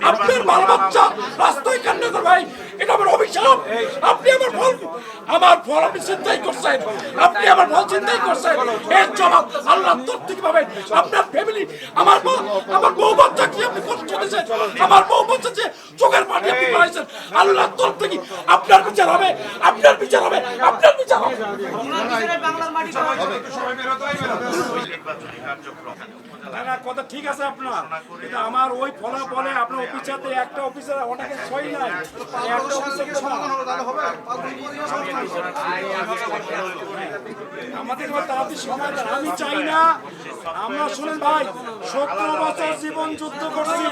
আপনার বাল বাচ্চা রাস্তায় কান্না করে ভাই, এটা আমার অভিশাপ। আপনি আমার ফল আপনি চিন্তাই করছেন, আপনি আমার ফল চিন্তাই করছেন, এর জবাব আল্লাহর তরফ থেকে পাবেন। আপনার ফ্যামিলি, আমার বউ বাচ্চা কি আপনি কষ্ট দিয়েছেন, আমার বউ বাচ্চা যে চোখের পানি আপনি পাইছেন, আল্লাহর তরফ থেকে আপনার বিচার হবে, আপনার বিচার হবে, আপনার বিচার হবে। না কথা ঠিক আছে আপনার, কিন্তু আমার ওই ফলাফলে আপনার অফিসারতে একটা অফিসার অনেকে সই নাই, একটা অফিসারকে আমাদের তাড়াতাড়ি সময় দেন। আমি চাই না, আমরা শুনেন ভাই 17 বছর জীবন যুদ্ধ করছি,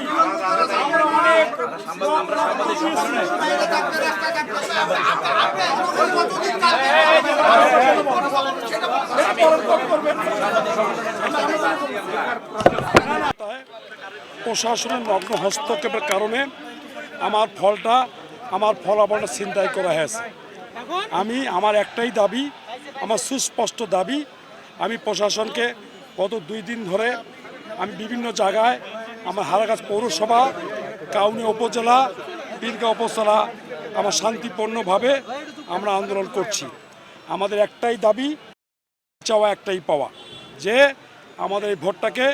আমরা অনেক প্রশাসনের নগ্ন হস্তক্ষেপের কারণে আমার ফলাফলটা ছিনতাই করা হয়েছে। আমার একটাই দাবি, আমার সুস্পষ্ট দাবি, আমি প্রশাসনকে গত 2 দিন ধরে আমি বিভিন্ন জায়গায়, আমার হারাগাছ পৌরসভা, কাউনিয়া উপজেলা, পীরগাঁও উপজেলা, আমার শান্তিপূর্ণভাবে আমরা আন্দোলন করছি। আমাদের একটাই দাবি, চাওয়া একটাই পাওয়া, যে আমাদের এই ভোটটাকে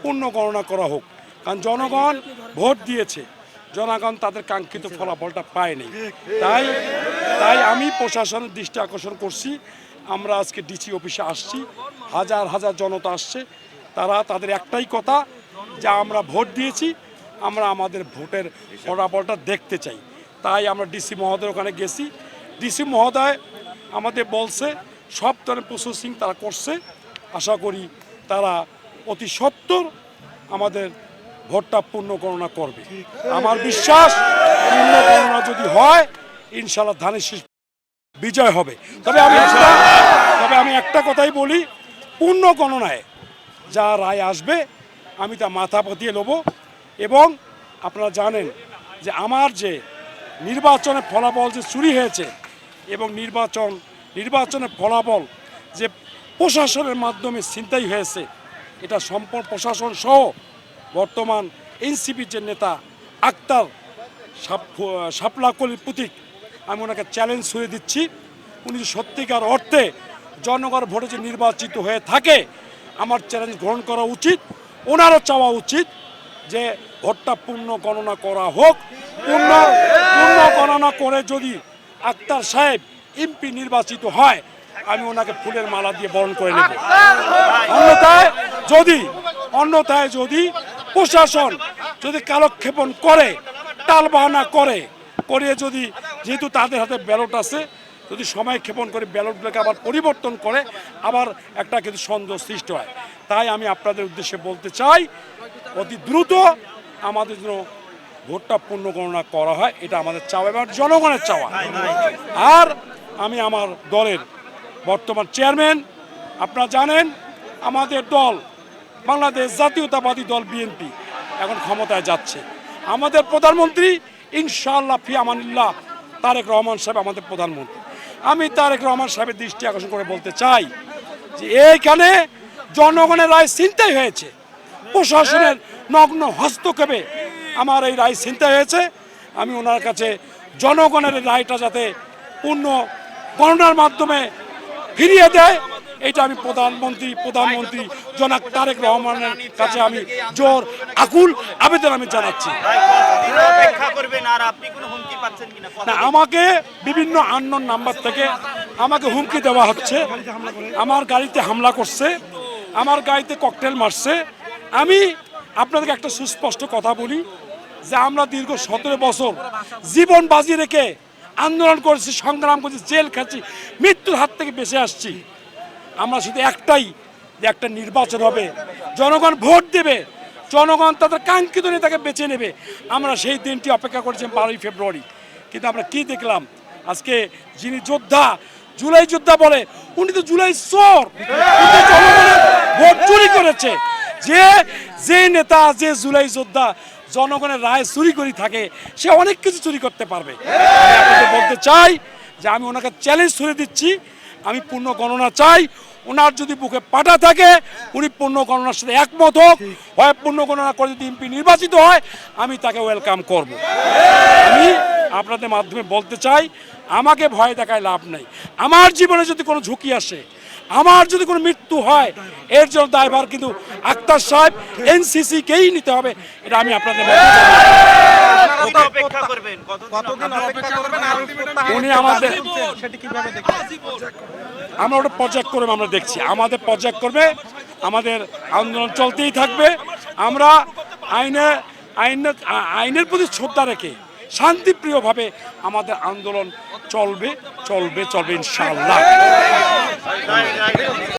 পূর্ণ গণনা করা হোক। কারণ জনগণ ভোট দিয়েছে, জনগণ তাদের কাঙ্ক্ষিত ফলাফলটা পায়নি। তাই আমি প্রশাসনের দৃষ্টি আকর্ষণ করছি। আমরা আজকে ডিসি অফিসে আসছি, হাজার হাজার জনতা আসছে, তাদের একটাই কথা যে আমরা ভোট দিয়েছি, আমরা আমাদের ভোটের ফলাফলটা দেখতে চাই। তাই আমরা ডিসি মহোদয়ের ওখানে গেছি। ডিসি মহোদয় আমাদের বলছে সব ধরনের প্রসেসিং তারা করছে, আশা করি তারা অতি সত্বর আমাদের ভোটটা পূর্ণ গণনা করবে। আমার বিশ্বাস পূর্ণ গণনা যদি হয় ইনশাআল্লাহ ধানের শীষ বিজয় হবে। তবে আমি একটা কথাই বলি, পূর্ণ গণনায় যা রায় আসবে আমি তা মাথা পতিয়ে নেব। এবং আপনারা জানেন যে আমার যে নির্বাচনের ফলাফল যে চুরি হয়েছে এবং নির্বাচনের ফলাফল যে প্রশাসনের মাধ্যমে ছিনতাই হয়েছে, এটা সম্পূর্ণ প্রশাসন সহ বর্তমান এনসিপির যে নেতা আক্তার শাপলাকলির প্রতীক, আমি ওনাকে চ্যালেঞ্জ ছুঁড়ে দিচ্ছি, উনি সত্যিকার অর্থে জনগণ ভোটে যে নির্বাচিত হয়ে থাকে, আমার চ্যালেঞ্জ গ্রহণ করা উচিত, ওনারও চাওয়া উচিত যে ভোটটা পূর্ণ গণনা করা হোক। পূর্ণ গণনা করে যদি আক্তার সাহেব এমপি নির্বাচিত হয়, আমি ওনাকে ফুলের মালা দিয়ে বরণ করে নেব। অন্যথায় যদি প্রশাসন যদি কালক্ষেপণ করে, টালবাহানা করে যদি, যেহেতু তাদের হাতে ব্যালট আছে, যদি সময় ক্ষেপণ করে ব্যালটগুলোকে আবার পরিবর্তন করে, আবার একটা কিন্তু সন্দেহ সৃষ্টি হয়। তাই আমি আপনাদের উদ্দেশ্যে বলতে চাই, অতি দ্রুত আমাদের জন্য ভোটটা পূর্ণ গণনা করা হয়, এটা আমাদের চাওয়া এবং জনগণের চাওয়া। আর আমি আমার দলের বর্তমান চেয়ারম্যান, আপনারা জানেন আমাদের দল বাংলাদেশ জাতীয়তাবাদী দল বিএনপি এখন ক্ষমতায় যাচ্ছে। আমাদের প্রধানমন্ত্রী ইনশাআল্লাহ ফি আমানিল্লাহ তারেক রহমান সাহেব আমাদের প্রধানমন্ত্রী। আমি তারেক রহমান সাহেবের দৃষ্টি আকর্ষণ করে বলতে চাই যে এইখানে জনগণের রায় ছিনতাই হয়েছে, প্রশাসনের নগ্ন হস্তক্ষেপে আমার এই রায় ছিনতাই হয়েছে। আমি ওনার কাছে জনগণের রায়টা যাতে পূর্ণ গণনার মাধ্যমে ফিরিয়ে দেয়, এটা আমি প্রধানমন্ত্রী জনাব তারেক রহমানের কাছে আমি জোর আকুল আবেদন আমি জানাচ্ছি। না, আমাকে বিভিন্ন আননোন নাম্বার থেকে আমাকে হুমকি দেওয়া হচ্ছে, আমার গাড়িতে হামলা করছে, আমার গাড়িতে ককটেল মারছে। আমি আপনাদেরকে একটা সুস্পষ্ট কথা বলি যে আমরা দীর্ঘ 17 বছর জীবন বাজি রেখে আন্দোলন করেছি, সংগ্রাম করেছি, জেল খাচ্ছি, মৃত্যুর হাত থেকে বেঁচে আসছি। আমরা শুধু একটাই, যে একটা নির্বাচন হবে, জনগণ ভোট দেবে, জনগণ তাদের কাঙ্ক্ষিত নেতাকে বেছে নেবে। আমরা সেই দিনটি অপেক্ষা করেছি 12ই ফেব্রুয়ারি। কিন্তু আমরা কি দেখলাম, আজকে যিনি যোদ্ধা, জুলাই যোদ্ধা বলে, উনি তো জুলাই চোর, জনগণের ভোট চুরি করেছে। যে নেতা, যে জুলাই যোদ্ধা জনগণের রায় চুরি করে থাকে, সে অনেক কিছু চুরি করতে পারবে। আমি আপনাদের বলতে চাই যে আমি ওনাকে চ্যালেঞ্জ ছুড়ে দিচ্ছি, আমি পূর্ণ গণনা চাই, ওনার যদি বুকে পাটা থাকে উনি পূর্ণ গণনার সাথে একমত হোক, হয় পূর্ণ গণনা করে যদি এমপি নির্বাচিত হয় আমি তাকে ওয়েলকাম করব। আমি আপনাদের মাধ্যমে বলতে চাই, আমাকে ভয় দেখায় লাভ নাই। আমার জীবনে যদি কোনো ঝুঁকি আসে, আমার যদি কোনো মৃত্যু হয়, এর জন্য দায়ভার কিন্তু আক্তার সাহেব এনসিসিকেই নিতে হবে। এটা আমি আপনাদের উনি আমাদের আমরা ওটা পর্যায়ক্রমে আমরা দেখছি, আমাদের পর্যায়ক্রমে আমাদের আন্দোলন চলতেই থাকবে। আমরা আইনের প্রতি শ্রদ্ধা রেখে শান্তিপ্রিয়ভাবে আমাদের আন্দোলন চলবে ইনশাআল্লাহ।